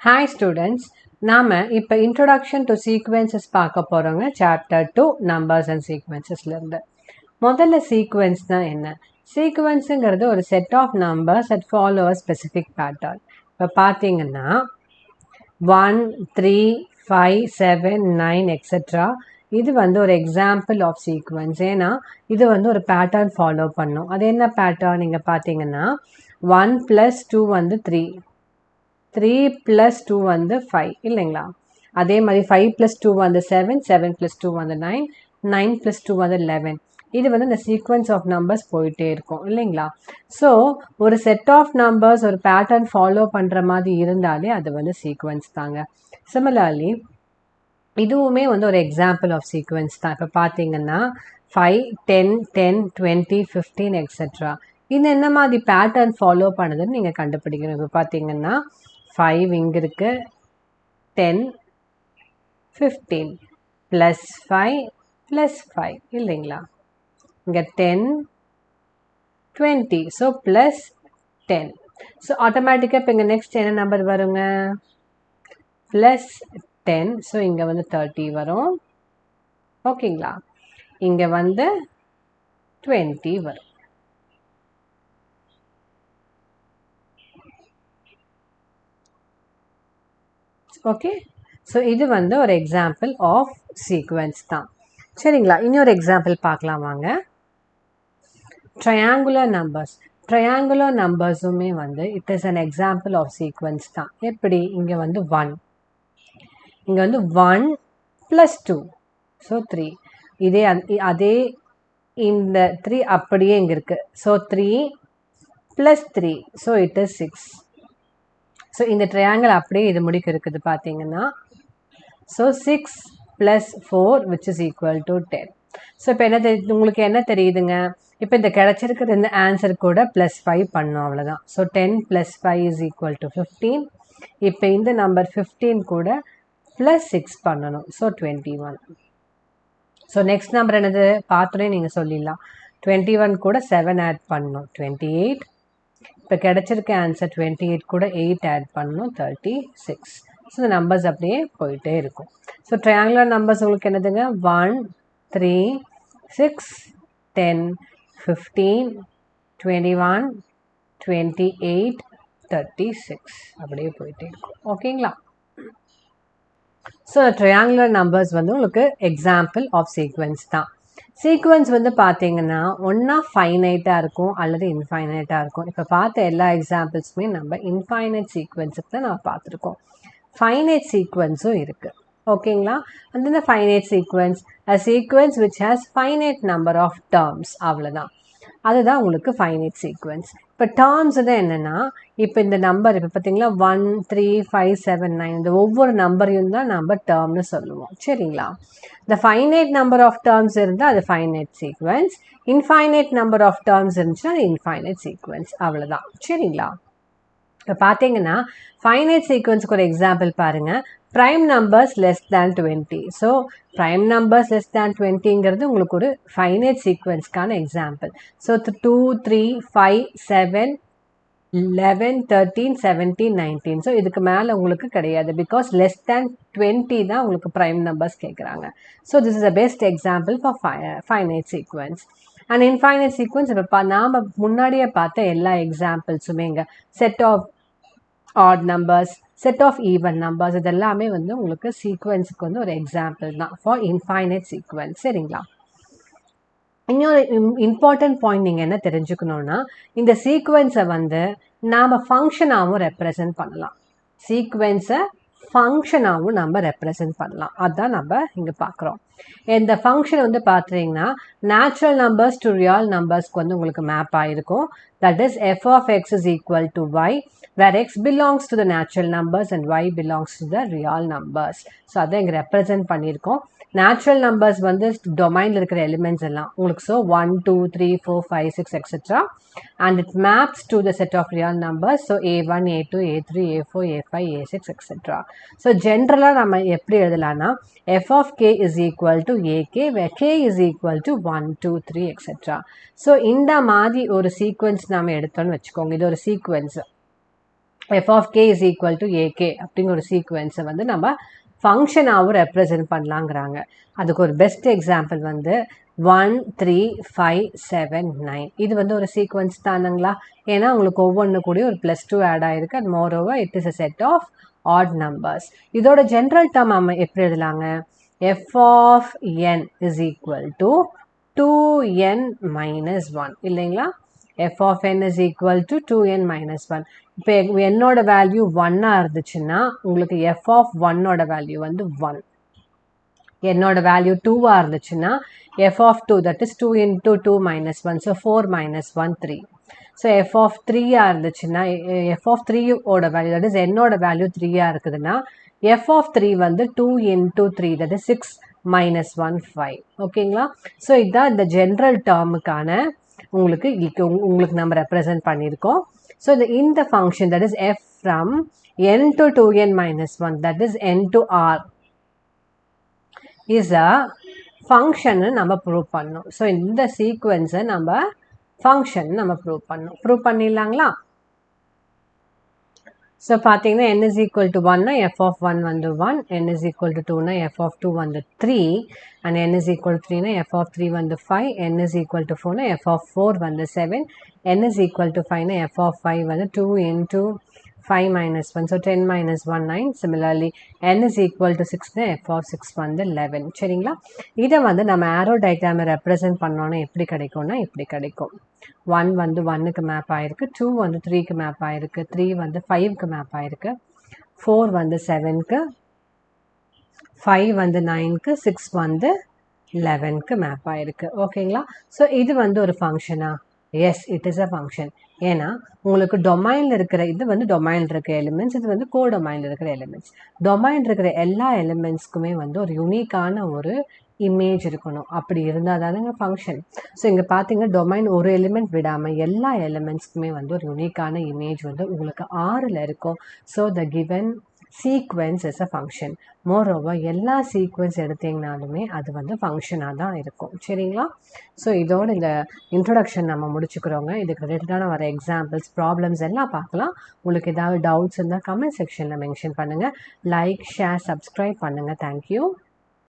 Hi students, நாம இப்ப introduction to sequences பார்க்க போறோங்க chapter 2 numbers and sequencesல இருந்து. முதல்ல sequence தான் என்ன? Sequenceங்கிறது ஒரு set of numbers that follow a specific pattern. இப்ப பார்த்தீங்கன்னா 1, 3, 5, 7, 9 etc. இது வந்து ஒரு எக்ஸாம்பிள் ஆஃப் சீக்வன்ஸ். ஏன்னா இது வந்து ஒரு பேட்டர்ன் ஃபாலோ பண்ணும். அது என்ன பேட்டர்ன்? இங்கே பார்த்தீங்கன்னா 1 + 2 வந்து 3, 3 + 2 வந்து 5 இல்லைங்களா? அதே மாதிரி 5 + 2 வந்து 7, 7 + 2 வந்து 9, 9 + 2 வந்து 11. இது வந்து இந்த சீக்வன்ஸ் ஆஃப் நம்பர்ஸ் போயிட்டே இருக்கும் இல்லைங்களா? ஸோ ஒரு செட் ஆஃப் நம்பர்ஸ் ஒரு பேட்டர்ன் ஃபாலோ பண்ணுற மாதிரி இருந்தாலே அது வந்து சீக்வன்ஸ் தாங்க. சிமிலர்லி இதுவுமே வந்து ஒரு எக்ஸாம்பிள் ஆஃப் சீக்வன்ஸ் தான். இப்போ பார்த்தீங்கன்னா 5, 10, 10, 20, 15 எக்ஸெட்ரா. இது என்ன மாதிரி பேட்டர்ன் ஃபாலோ பண்ணுதுன்னு நீங்கள் கண்டுபிடிக்கணும். இப்போ பார்த்தீங்கன்னா 5 இங்கே இருக்குது, 10, 15 +5 +5 இல்லைங்களா? இங்கே 10, 20 ஸோ +10. ஸோ ஆட்டோமேட்டிக்காக இப்போ இங்கே நெக்ஸ்ட் என்ன நம்பர் வருங்க? +10. ஸோ இங்கே வந்து 30 வரும் ஓகேங்களா? இங்கே வந்து 20 வரும். ஓகே, ஸோ இது வந்து ஒரு எக்ஸாம்பிள் ஆஃப் சீக்வன்ஸ் தான் சரிங்களா? இன்னொரு எக்ஸாம்பிள் பார்க்கலாம் வாங்க. Triangular numbers. ட்ரையாங்குலர் நம்பர்ஸுமே வந்து it is an example of sequence தான். எப்படி? இங்கே வந்து 1, இங்கே வந்து 1 + 2 ஸோ 3. அதே இந்த 3 அப்படியே இங்கே இருக்குது. So 3 + 3 so it is 6. So இந்த ட்ரையாங்கிள் அப்படியே இது முடிக்க இருக்குது பார்த்தீங்கன்னா. So 6 + 4 which is equal to 10. So இப்போ உங்களுக்கு என்ன தெரியுதுங்க? இப்போ இந்த கிடச்சிருக்கிற இந்த ஆன்சர் கூட +5 பண்ணோம் அவ்வளோதான். So 10 + 5 is equal to 15. இப்போ இந்த நம்பர் 15 கூட +6 பண்ணணும். ஸோ 21. ஸோ நெக்ஸ்ட் நம்பர் என்னது? பார்த்தோன்னே நீங்கள் சொல்லிடலாம். 21 கூட 7 ஆட் பண்ணணும், 28. இப்போ கிடச்சிருக்க ஆன்சர் 28 கூட 8 ஆட் பண்ணணும், 36. ஸோ இந்த நம்பர்ஸ் அப்படியே போயிட்டே இருக்கும். ஸோ ட்ரையாங்குலர் நம்பர்ஸ் உங்களுக்கு என்னதுங்க? 1, 3, 6, 10, 15, 21, 28, 36 அப்படியே போயிட்டே இருக்கும் ஓகேங்களா? ஸோ ட்ரையாங்குலர் நம்பர்ஸ் வந்து உங்களுக்கு எக்ஸாம்பிள் ஆஃப் சீக்வன்ஸ் தான். சீக்வன்ஸ் வந்து பார்த்தீங்கன்னா ஒன்றா ஃபைனைட்டாக இருக்கும் அல்லது இன்ஃபைனைட்டாக இருக்கும். இப்போ பார்த்த எல்லா எக்ஸாம்பிள்ஸுமே நம்ம இன்ஃபைனைட் சீக்வன்ஸுக்கு தான் நம்ம பார்த்துருக்கோம். ஃபைனைட் சீக்வன்ஸும் இருக்குது ஓகேங்களா? அந்த finite sequence a sequence which has finite number of terms, அவ்வளோதான். அதுதான் உங்களுக்கு ஃபைனைட் சீக்வன்ஸ். இப்போ டேர்ம்ஸ் தான் என்னென்னா, இப்போ இந்த நம்பர் இப்போ பார்த்தீங்களா 1, 3, 5, 7, 9 இந்த ஒவ்வொரு நம்பரையும் தான் நம்ம டேர்ம்னு சொல்லுவோம் சரிங்களா? இந்த ஃபைனைட் நம்பர் ஆஃப் டேர்ம்ஸ் இருந்தால் அது finite sequence, infinite number of terms இருந்துச்சுன்னா அது இன்ஃபைனைட் சீக்வன்ஸ், அவ்வளோதான் சரிங்களா? இப்போ பார்த்தீங்கன்னா ஃபைனைட் சீக்வன்ஸுக்கு ஒரு எக்ஸாம்பிள் பாருங்கள். Prime numbers less than 20. So prime numbers less than 20ங்கிறது உங்களுக்கு ஒரு ஃபைனைட் சீக்வன்ஸ்க்கான எக்ஸாம்பிள். ஸோ 2, 3, 5, 7, 11, 13, 17, 19. ஸோ இதுக்கு மேலே உங்களுக்கு கிடையாது. பிகாஸ் லெஸ் தேன் 20 தான் உங்களுக்கு ப்ரைம் நம்பர்ஸ் கேட்குறாங்க. So this is a best example for finite sequence. And infinite sequence இப்போ நாம் முன்னாடியே பார்த்த எல்லா எக்ஸாம்பிள்ஸுமே இங்கே set of odd numbers, set of even numbers, இதெல்லாமே வந்து உங்களுக்கு சீக்வன்ஸுக்கு வந்து ஒரு எக்ஸாம்பிள் தான் ஃபார் இன்ஃபைனைட் சீக்வன்ஸ் சரிங்களா? இன்னொரு இம்பார்ட்டன்ட் பாயிண்ட் நீங்கள் என்ன தெரிஞ்சுக்கணுன்னா, இந்த சீக்வன்ஸை வந்து நாம் ஃபங்க்ஷனாகவும் ரெப்ரசன்ட் பண்ணலாம். சீக்வன்ஸை ஃபங்க்ஷனாகவும் நம்ம ரெப்ரசன்ட் பண்ணலாம். அதுதான் நம்ம இங்கே பார்க்குறோம். இந்த ஃபங்க்ஷன் வந்து பார்த்தீங்கன்னா நேச்சுரல் நம்பர்ஸ் டு ரியல் நம்பர்ஸ்க்கு வந்து உங்களுக்கு மேப் ஆகிருக்கும். That is f of x is equal to y, where x belongs to the natural numbers and y belongs to the real numbers. So அதை இங்கே ரெப்ரசன்ட் பண்ணியிருக்கோம். Natural numbers வந்து டொமைனில் இருக்கிற elements எல்லாம் உங்களுக்கு. So 1, 2, 3, 4, 5, 6 etcetera. and it maps to the set of real numbers. So a1, a2, a3, a4, a5, a6 etc. So generally நம்ம எப்படி எழுதலாம்னா f of k is equal to ak, where k is equal to 1, 2, 3 etc. So இந்த மாதிரி ஒரு sequence நாம எடுத்தோம்னு வச்சுக்கோங்க. இது ஒரு sequence. f of k is equal to ak அப்படிங்கிற ஒரு சீக்வென்ஸை வந்து நம்ம ஃபங்க்ஷனாகவும் ரெப்ரசன்ட் பண்ணலாங்கிறாங்க. அதுக்கு ஒரு பெஸ்ட் எக்ஸாம்பிள் வந்து 1 3 5 7 9. இது வந்து ஒரு சீக்வென்ஸ் தானுங்களா? ஏன்னா உங்களுக்கு ஒவ்வொன்று கூடிய ஒரு +2 ஆட் ஆயிருக்கு. And moreover it is a set of odd numbers. இதோட ஜென்ரல் டேர்ம் நம்ம எப்படி எழுதலாங்க? f of n is equal to 2n minus 1 இல்லைங்களா? f of n is equal to 2n minus 1. இப்போ என்னோட வேல்யூ 1 இருந்துச்சுன்னா உங்களுக்கு f of 1ஓட வேல்யூ வந்து 1. என்னோட வேல்யூ 2 இருந்துச்சுன்னா f of 2 that is 2 into 2 minus 1, so 4 minus 1 3. so f of 3 இருந்துச்சுன்னா f of 3 ஓட வேல்யூ that is என்னோட வேல்யூ 3 இருக்குதுன்னா f of 3 வந்து 2 into 3 that is 6 minus 1 5. ஓகேங்களா? ஸோ இதுதான் இந்த ஜென்ரல் டேர்முக்கான உங்களுக்கு நம்ம ரெப்ரசன்ட் பண்ணியிருக்கோம். ஸோ இந்த function that is f from n to 2n minus 1 that is n to r is a function நம்ம ப்ரூவ் பண்ணணும். ஸோ இந்த சீக்வென்ஸை நம்ம ஃபங்க்ஷன் நம்ம ப்ரூவ் பண்ணணும். ப்ரூவ் பண்ணிடலாங்களா? ஸோ பார்த்தீங்கன்னா n is equal to 1னா f of 1 வந்து 1, n is equal to 2னா f of 2 வந்து 3, and n is equal to 3னா f of 3 வந்து 5, n is equal to 4னா f of 4 வந்து 7, n is equal to 5னா f of 5 வந்து 2 into 5 minus 1, so 10 minus 1 9. Similarly n is equal to 6னா f of 6 வந்து 11. சரிங்களா? இதை வந்து நம்ம ஆரோ டயக்ராமை represent பண்ணோன்னா எப்படி கிடைக்கும்னா இப்படி கிடைக்கும். 1 வந்து 1க்கு மேப் ஆயிருக்கு, 2 வந்து 3க்கு மேப் ஆயிருக்கு, 3 வந்து 5க்கு மேப் ஆயிருக்கு, 4 வந்து 7க்கு, 5 வந்து 9க்கு, 6 வந்து 11க்கு மேப் ஆயிருக்கு. ஓகேங்களா? ஸோ இது வந்து ஒரு ஃபங்க்ஷனா? Yes, it is a function. ஏன்னா உங்களுக்கு டொமைனில் இருக்கிற இது வந்து டொமைனில் இருக்கிற எலிமெண்ட்ஸ், இது வந்து கோ டொமைனில் இருக்கிற எலிமெண்ட்ஸ். டொமைன் இருக்கிற எல்லா எலிமெண்ட்ஸ்க்குமே வந்து ஒரு யூனிக்கான ஒரு இமேஜ் இருக்கணும். அப்படி இருந்தால் தானுங்க ஃபங்க்ஷன். ஸோ இங்கே பார்த்தீங்கன்னா டொமைன் ஒரு எலிமெண்ட் விடாமல் எல்லா எலிமெண்ட்ஸ்க்குமே வந்து ஒரு யூனிக்கான இமேஜ் வந்து உங்களுக்கு ஆறில் இருக்கும். So the given sequence is a function. Moreover எல்லா சீக்வென்ஸ் எடுத்தீங்கனாலுமே அது வந்து ஃபங்க்ஷனாக தான் இருக்கும். சரிங்களா? ஸோ இதோட இந்த இன்ட்ரொடக்ஷன் நம்ம முடிச்சுக்கிறோங்க. இதுக்கு ரிலேட்டடான வர எக்ஸாம்பிள்ஸ், ப்ராப்ளம்ஸ் எல்லாம் பார்க்கலாம். உங்களுக்கு ஏதாவது டவுட்ஸ் இருந்தால் கமெண்ட் செக்ஷனில் மென்ஷன் பண்ணுங்கள். லைக், ஷேர், சப்ஸ்கிரைப் பண்ணுங்கள். தேங்க்யூ.